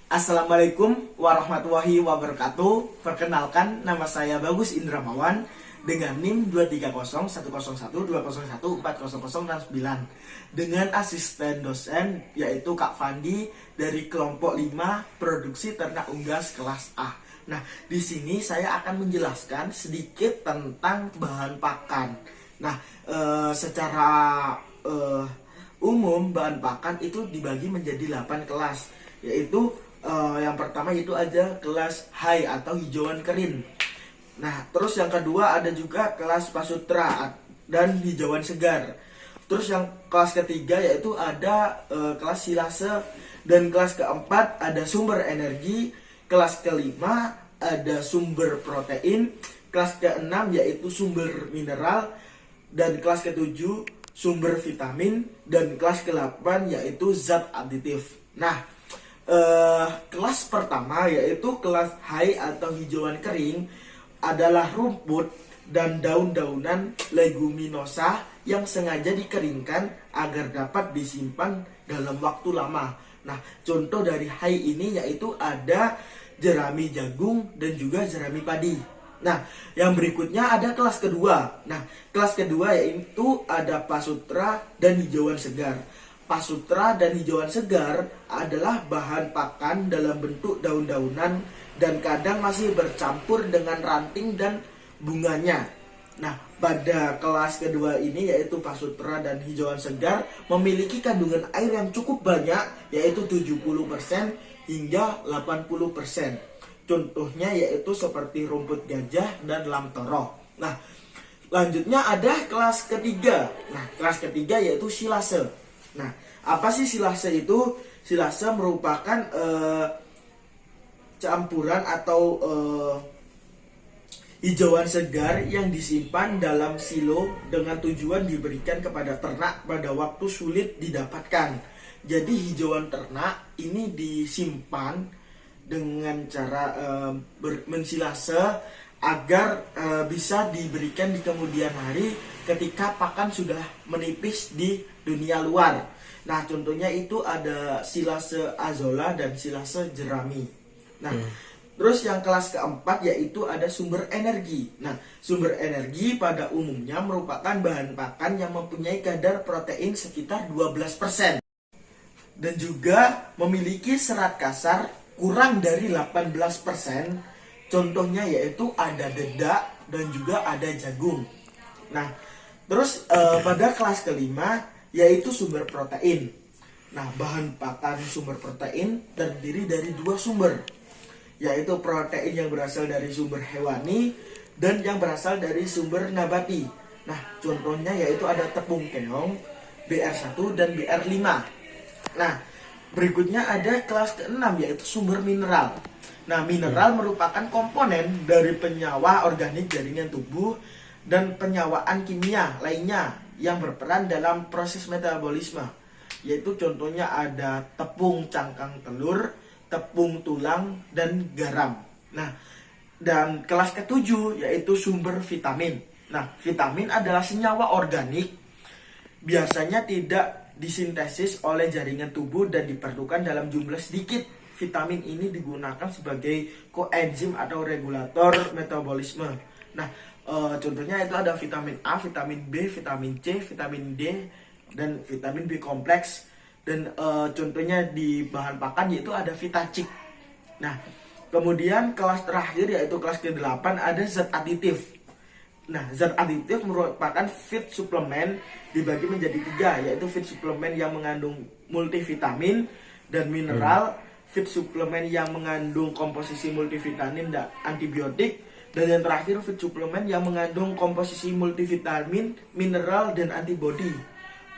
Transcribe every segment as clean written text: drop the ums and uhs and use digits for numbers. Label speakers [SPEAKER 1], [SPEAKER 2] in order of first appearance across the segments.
[SPEAKER 1] Assalamualaikum warahmatullahi wabarakatuh. Perkenalkan, nama saya Bagus Indramawan dengan NIM 230100120140069 dengan asisten dosen yaitu Kak Fandi dari kelompok 5 produksi ternak unggas kelas A. Nah, di sini saya akan menjelaskan sedikit tentang bahan pakan. Nah, secara umum bahan pakan itu dibagi menjadi 8 kelas, yaitu yang pertama itu ada kelas high atau hijauan kering. Nah, terus yang kedua ada juga kelas pasutra dan hijauan segar. Terus yang kelas ketiga yaitu ada kelas silase, dan kelas keempat ada sumber energi. Kelas kelima ada sumber protein. Kelas keenam yaitu sumber mineral, dan kelas ketujuh sumber vitamin, dan kelas ke-8 yaitu zat aditif. Nah, kelas pertama yaitu kelas high atau hijauan kering adalah rumput dan daun-daunan leguminosa yang sengaja dikeringkan agar dapat disimpan dalam waktu lama. Nah, contoh dari high ini yaitu ada jerami jagung dan juga jerami padi. Nah, yang berikutnya ada kelas kedua. Nah, kelas kedua yaitu ada pasutra dan hijauan segar. Pasutra dan hijauan segar adalah bahan pakan dalam bentuk daun-daunan dan kadang masih bercampur dengan ranting dan bunganya. Nah, pada kelas kedua ini yaitu pasutra dan hijauan segar memiliki kandungan air yang cukup banyak, yaitu 70% hingga 80%. Contohnya yaitu seperti rumput gajah dan lamtoro. Nah, lanjutnya ada kelas ketiga. Nah, kelas ketiga yaitu silase. Nah, apa sih silase itu? Silase merupakan campuran atau hijauan segar yang disimpan dalam silo dengan tujuan diberikan kepada ternak pada waktu sulit didapatkan. Jadi hijauan ternak ini disimpan dengan cara mensilase agar bisa diberikan di kemudian hari ketika pakan sudah menipis di dunia luar. Nah, contohnya itu ada silase azolla dan silase jerami. Nah, terus yang kelas keempat yaitu ada sumber energi. Nah, sumber energi pada umumnya merupakan bahan pakan yang mempunyai kadar protein sekitar 12% dan juga memiliki serat kasar kurang dari 18%. Contohnya yaitu ada dedak dan juga ada jagung. Nah, terus pada kelas kelima yaitu sumber protein. Nah, bahan pakan sumber protein terdiri dari 2 sumber, yaitu protein yang berasal dari sumber hewani dan yang berasal dari sumber nabati. Nah, contohnya yaitu ada tepung keong, BR1 dan BR5. Nah, berikutnya ada kelas ke-6 yaitu sumber mineral. Nah, mineral merupakan komponen dari penyawa organik jaringan tubuh dan penyawaan kimia lainnya yang berperan dalam proses metabolisme. Yaitu contohnya ada tepung cangkang telur, tepung tulang, dan garam. Nah, dan kelas ke-7 yaitu sumber vitamin. Nah, vitamin adalah senyawa organik, biasanya tidak disintesis oleh jaringan tubuh dan diperlukan dalam jumlah sedikit. Vitamin ini digunakan sebagai koenzim atau regulator metabolisme. Nah, contohnya itu ada vitamin A, vitamin B, vitamin C, vitamin D, dan vitamin B kompleks. Dan contohnya di bahan pakan yaitu ada Vitacik. Nah, kemudian kelas terakhir yaitu kelas ke-8 ada zat aditif. Nah, zat aditif merupakan feed suplemen dibagi menjadi 3, yaitu feed suplemen yang mengandung multivitamin dan mineral, feed suplemen yang mengandung komposisi multivitamin dan antibiotik, dan yang terakhir feed suplemen yang mengandung komposisi multivitamin, mineral, dan antibodi.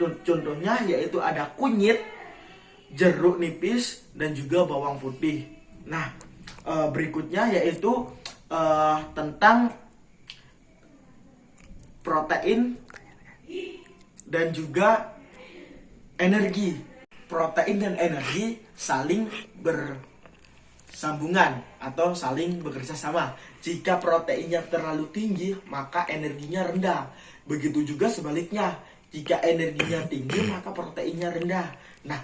[SPEAKER 1] Contohnya yaitu ada kunyit, jeruk nipis, dan juga bawang putih. Nah, berikutnya yaitu tentang protein dan juga energi. Protein dan energi saling bersambungan atau saling bekerja sama. Jika proteinnya terlalu tinggi, maka energinya rendah. Begitu juga sebaliknya, jika energinya tinggi, maka proteinnya rendah. Nah,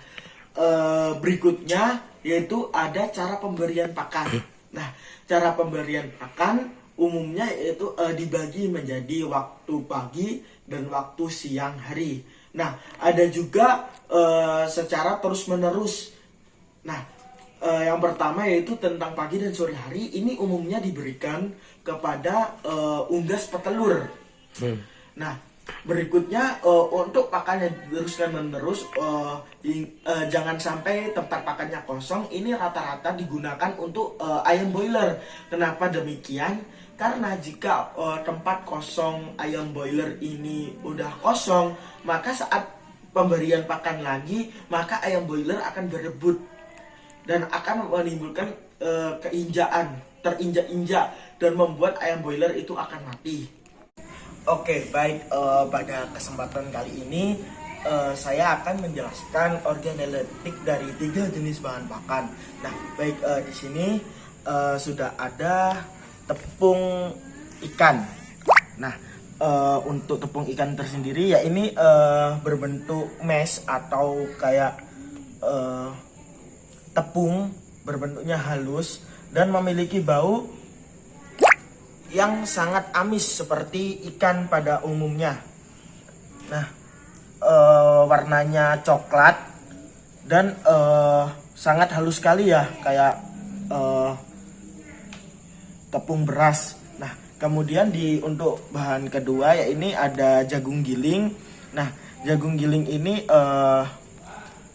[SPEAKER 1] berikutnya yaitu ada cara pemberian pakan. Nah, cara pemberian pakan umumnya yaitu dibagi menjadi waktu pagi dan waktu siang hari. Nah, ada juga secara terus-menerus. Nah, yang pertama yaitu tentang pagi dan sore hari, ini umumnya diberikan kepada unggas petelur. Nah, berikutnya untuk pakannya diteruskan menerus, jangan sampai tempat pakannya kosong. Ini rata-rata digunakan untuk ayam boiler. Kenapa demikian? Karena jika tempat kosong ayam boiler ini udah kosong, maka saat pemberian pakan lagi, maka ayam boiler akan berebut dan akan menimbulkan keinjaan, terinjak-injak, dan membuat ayam boiler itu akan mati. Oke, baik, pada kesempatan kali ini saya akan menjelaskan organoleptik dari 3 jenis bahan pakan. Nah, baik, di sini sudah ada tepung ikan. Nah, untuk tepung ikan tersendiri ya ini berbentuk mesh atau kayak tepung, berbentuknya halus dan memiliki bau yang sangat amis seperti ikan pada umumnya. Nah, warnanya coklat dan sangat halus sekali ya, kayak tepung beras. Nah, kemudian untuk bahan kedua ya ini ada jagung giling. Nah, jagung giling ini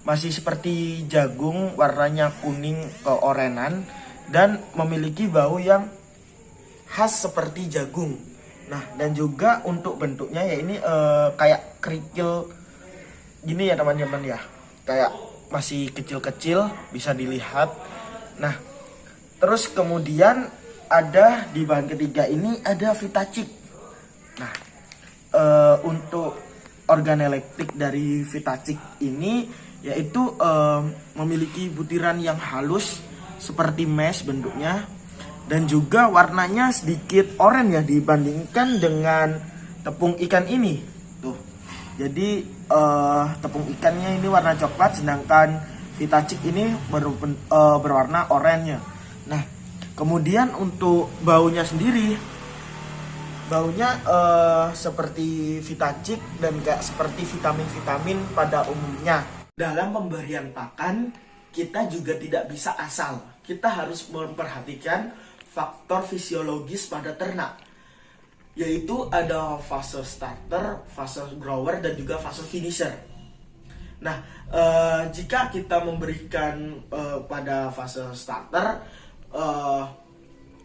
[SPEAKER 1] masih seperti jagung, warnanya kuning keorenan dan memiliki bau yang khas seperti jagung. Nah, dan juga untuk bentuknya ya ini kayak kerikil gini ya teman-teman ya, kayak masih kecil-kecil bisa dilihat. Nah, terus kemudian ada di bahan ketiga ini ada Vitacik. Nah, untuk organoleptik dari Vitacik ini yaitu memiliki butiran yang halus seperti mesh bentuknya, dan juga warnanya sedikit oranye ya dibandingkan dengan tepung ikan ini. Tuh. Jadi tepung ikannya ini warna coklat, sedangkan Vitacik ini berwarna oranye. Nah, kemudian untuk baunya sendiri, baunya seperti Vitacik dan kayak seperti vitamin-vitamin pada umumnya. Dalam pemberian pakan, kita juga tidak bisa asal. Kita harus memperhatikan faktor fisiologis pada ternak, yaitu ada fase starter, fase grower, dan juga fase finisher. Nah, jika kita memberikan pada fase starter,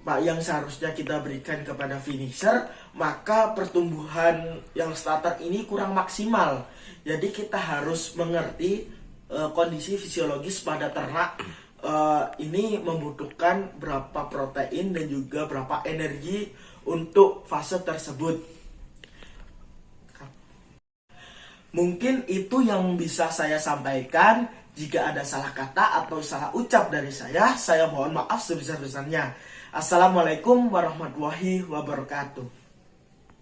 [SPEAKER 1] yang seharusnya kita berikan kepada finisher, maka pertumbuhan yang starter ini kurang maksimal. Jadi kita harus mengerti kondisi fisiologis pada ternak. Ini membutuhkan berapa protein dan juga berapa energi untuk fase tersebut. Mungkin itu yang bisa saya sampaikan. Jika ada salah kata atau salah ucap dari saya mohon maaf sebesar-besarnya. Assalamualaikum warahmatullahi wabarakatuh.